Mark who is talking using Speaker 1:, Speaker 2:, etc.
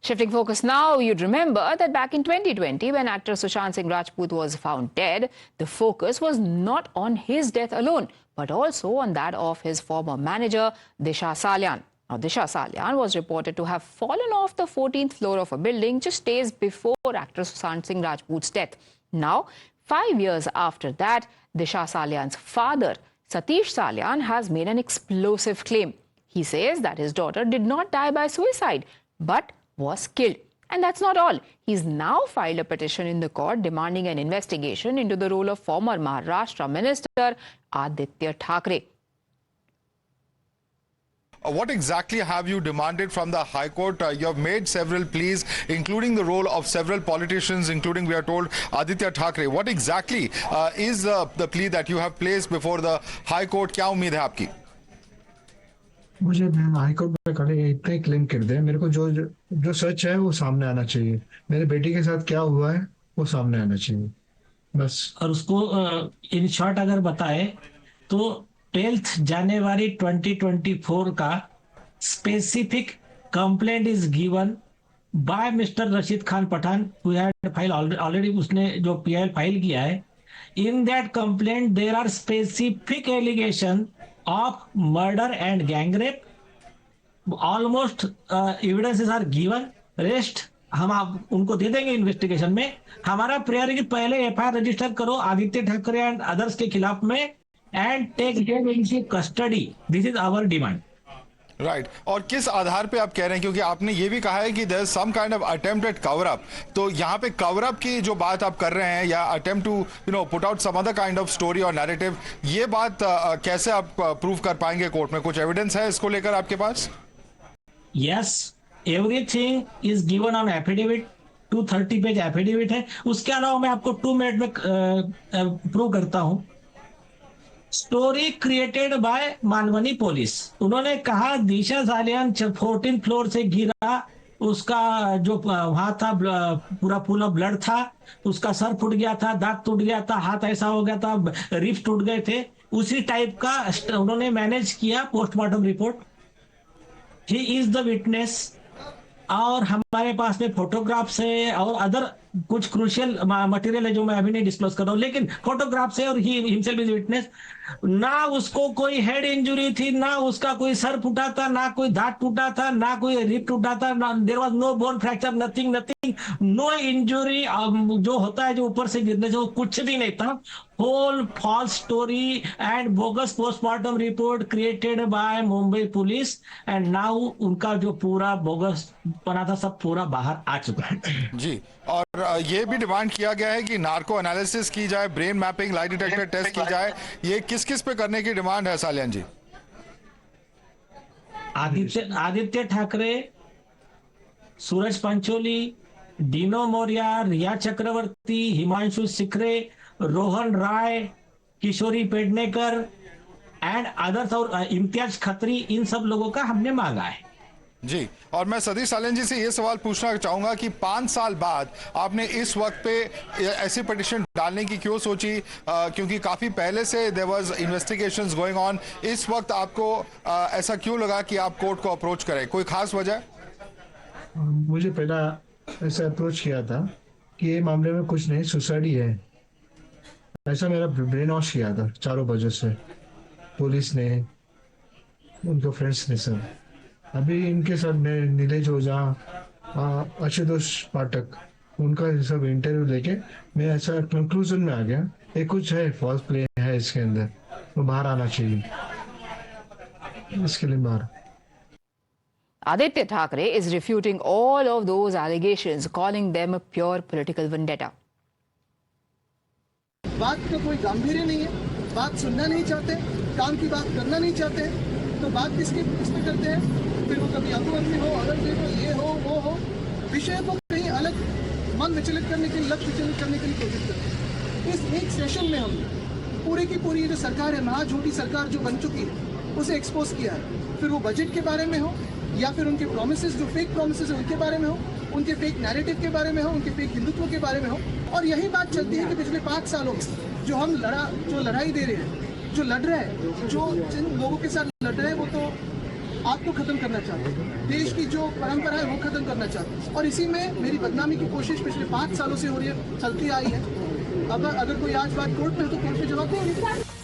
Speaker 1: Shifting focus now, you'd remember that back in 2020, when actor Sushant Singh Rajput was found dead, the focus was not on his death alone, but also on that of his former manager, Disha Salyan. Now, Disha Salyan was reported to have fallen off the 14th floor of a building just days before actor Sushant Singh Rajput's death. Now, 5 years after that, Disha Salyan's father, Satish Salyan, has made an explosive claim. He says that his daughter did not die by suicide, but was killed. And that's not all. He's now filed a petition in the court demanding an investigation into the role of former Maharashtra Minister Aditya Thackeray.
Speaker 2: What exactly have you demanded from the High Court? You have made several pleas, including the role of several politicians, including, we are told, Aditya Thackeray. What exactly is the plea that you have placed before the High Court? क्या उम्मीद है आपकी?
Speaker 3: मुझे high court में खड़े इतने claim कर दे, मेरे को जो सच है वो सामने आना चाहिए। मेरे बेटी के साथ क्या हुआ है वो सामने आना चाहिए बस।
Speaker 4: और उसको इन शॉर्ट अगर बताए तो 12th जनवरी 2024 का specific complaint is given by Mr Rashid Khan Pathan, who had file already, उसने जो पीआईएल फाइल किया है। In that complaint there are specific allegation of murder and gang rape. Almost evidences are given. Rest हम आप उनको दे देंगे investigation में। हमारा प्रेयर है कि पहले एफआईआर रजिस्टर करो आदित्य ठाकरे एंड अदर्स के खिलाफ में and take them into custody. This is our demand.
Speaker 2: Right और किस आधार पे आप कह रहे हैं, क्योंकि आपने ये भी कहा है कि there is some kind of attempt at cover up, तो यहाँ पे कवर अप की जो बात आप कर रहे हैं या attempt to put out some other kind of story और नैरेटिव, ये बात कैसे आप प्रूव कर पाएंगे कोर्ट में? कुछ एविडेंस है इसको लेकर आपके पास?
Speaker 4: Yes, everything is given on affidavit. 230 page affidavit है। उसके अलावा मैं आपको 2 मिनट में प्रूव करता हूं। स्टोरी क्रिएटेड बाय मानवनी पुलिस। उन्होंने कहा दिशा सालियान 14th फ्लोर से गिरा, उसका जो वहां था पूरा फुल ऑफ ब्लड था, उसका सर फूट गया था, दांत टूट गया था, हाथ ऐसा हो गया था, रिब्स टूट गए थे। उसी टाइप का उन्होंने मैनेज किया postmortem report. He is the witness. और हमारे पास में फोटोग्राफ्स है और अदर कुछ क्रूशियल मटेरियल है जो मैं अभी नहीं डिस्क्लोज कर रहा हूं, लेकिन फोटोग्राफ्स है और ही हिमसेल्फ इज विटनेस। ना उसको कोई हेड इंजरी थी, ना उसका कोई सर फूटा था, ना कोई दांत टूटा था, ना कोई रिब टूटा था, there was no bone fracture, nothing, no injury. जो होता है जो ऊपर से गिरने से, वो कुछ भी नहीं था। Whole false story and bogus postmortem report created by Mumbai police and now उनका जो पूरा बोगस बना था सब पूरा बाहर आ चुका है।
Speaker 2: जी, और ये भी डिमांड किया गया है कि नार्को एनालिसिस की जाए, brain mapping, lie detector test की जाए। ये किस किस पे करने की डिमांड है सालियान जी?
Speaker 4: आदित्य ठाकरे, सूरज पंचोली, डीनो मौर्य, रिया चक्रवर्ती, हिमांशु सिकरे, रोहन राय, किशोरी पेडनेकर एंड अदर्स और इम्तियाज खत्री, इन सब लोगों का हमने मांगा है।
Speaker 2: जी, और मैं सतीश सालियान जी से ये सवाल पूछना चाहूंगा कि 5 साल बाद आपने इस वक्त पे ऐसी पिटीशन डालने की क्यों सोची? क्योंकि काफी पहले से there was investigations going on. इस वक्त आपको ऐसा क्यों लगा कि आप कोर्ट को अप्रोच करें? कोई खास वजह?
Speaker 3: मुझे पहला ऐसा अप्रोच किया था कि ये मामले में कुछ नहीं, सुसाइड ही है, ऐसा मेरा ब्रेन वॉश किया था चारों वजह से, पुलिस ने, उनके फ्रेंड्स ने सब। अभी इनके साथ नीलेश ओझा, आशुतोष पाठक, उनका सब इंटरव्यू लेके मैं ऐसा कंक्लूजन में आ गया ये कुछ है, फॉल्स प्ले है इसके अंदर, वो बाहर आना चाहिए, इसके लिए बाहर।
Speaker 1: Aditya Thackeray is refuting all of those allegations, calling them a pure political vendetta.
Speaker 5: बात का कोई गांभीर्य नहीं है, बात सुनना नहीं चाहते, काम की बात करना नहीं चाहते, तो बात किस पे करते हैं? फिर वो कभी अगुवंती हो, औरंगजेब, ये हो, वो हो, विषय को कहीं अलग मन विचलित करने के लिए, लक्ष्य विचलित करने के लिए कोशिश करते हैं। इस एक सेशन में हमने पूरी की पूरी जो सरकार है, महा झूठी सरकार जो बन चुकी है, उसे एक्सपोज किया है। फिर वो बजट के बारे में हो या फिर उनके प्रोमिसेस, जो फेक प्रोमिसेस है उनके बारे में हो, उनके फेक नैरेटिव के बारे में हो, उनके फेक हिंदुत्व के बारे में हो। और यही बात चलती है कि पिछले 5 सालों में जो लड़ाई दे रहे हैं, जो लड़ रहे हैं, जो जिन लोगों के साथ लड़ रहे हैं, वो तो आपको खत्म करना चाहते हैं, देश की जो परंपरा है वो खत्म करना चाहते हैं, और इसी में मेरी बदनामी की कोशिश पिछले 5 सालों से हो रही है, चलती आई है। अब अगर कोई आज बात कोर्ट में है तो कोर्ट में जवाब देंगे।